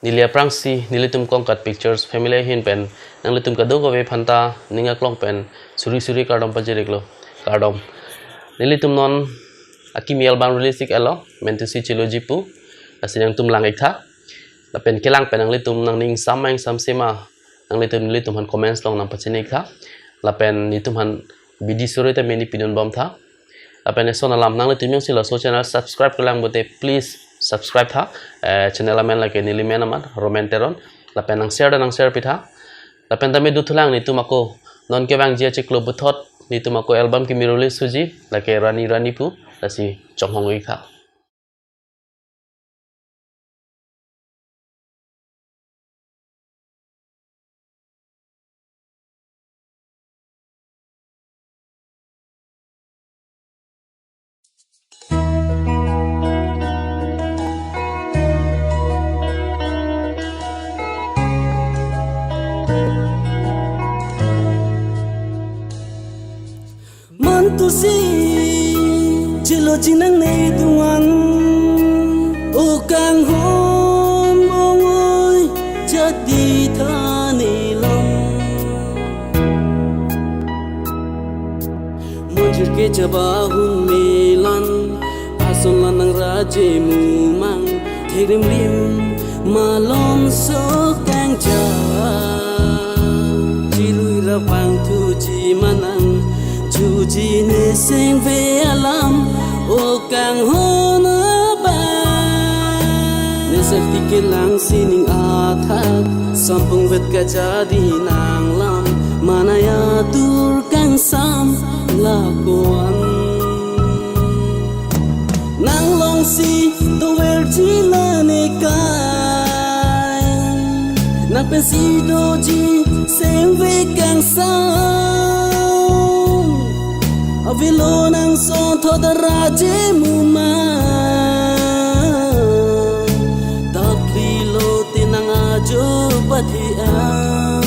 Nilia prangsi nilitum kongkat pictures family hin pen nang litum kado ko ve phanta ninga klong pen suri kardom pajeriklo kardom nilitum non akimi album release ik elo mentusi chilo jipu asin yang tum lang ikha la pen kelang pen nang litum nang ning samang samsema nang litum han comments long nang pachini ikha la pen nitum han bidi suri ta meni pinon bom tha la pen son alam nang litum yung sila so channel subscribe kelang bote please subscribe tha channel amen la ke nili men amat romenteron la pen nang share pitha la pen tami dutulang ni tumako non ke bang jia chiklo buthot ni tumako album ki miruli suji la ke rani pu la si chonghong wi kha tu si chilo chinang nei tuan o kang hom oi jadi thani lam monjir ke jabahun melan ason lanang raje mumang thirim lim malon so kang ja chilui ra pang thu chi manang Chuji ne sing ve alam o kang hona ba ne sakti ke lang sining athak sampung vet ka jadi nang lam manaya tur kang sam la koan nang long si to ver chi la ne kai na pen si do ji sing ve kang sam Avilo nang son toda raje muma Tapli lo tinang ajo patian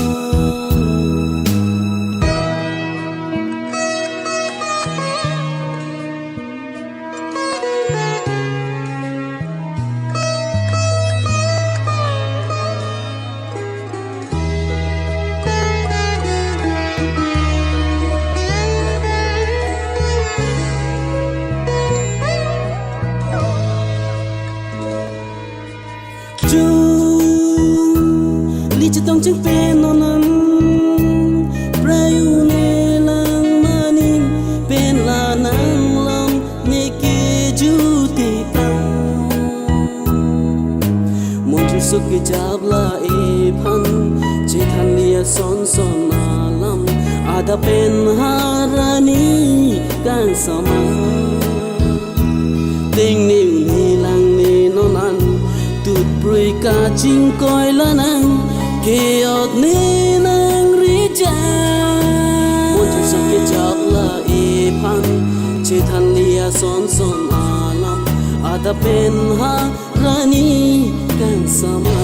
Tong ching pen onan prayu ne lang manin pen la nang lam ne ke ju ti pang mon chu sok ke jab la e phan che than lia son na lam ada pen harani kan sama ting nim ni lang ni nonan tut prui ka ching koi la nang Keot ni nang rija Monju sa ke chak la e phan Che than lia son alam Ada pen ha rani kan sama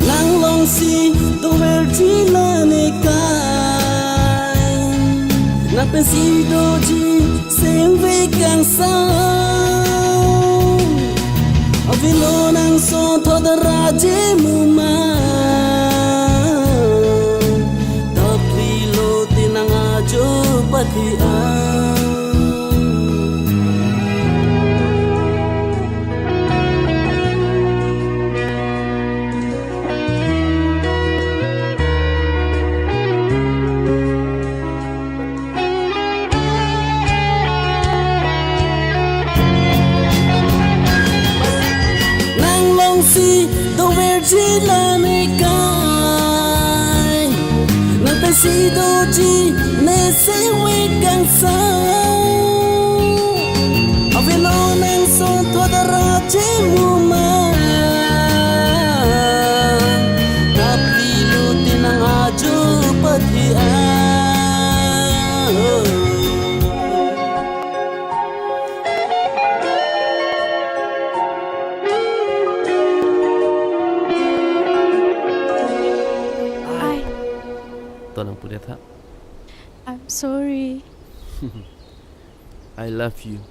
Nang long si do ver chi la ne kai Na pen si do ji seng ve kan sam Avilo nang son toda raje muma Tapli lo tinang ajo patian Si do verji la ne kai na pe si do ji ne se we kan sa avelo nang son toda raje muma tapi lu tinang ajo patian Tolong punya tak I'm sorry. I love you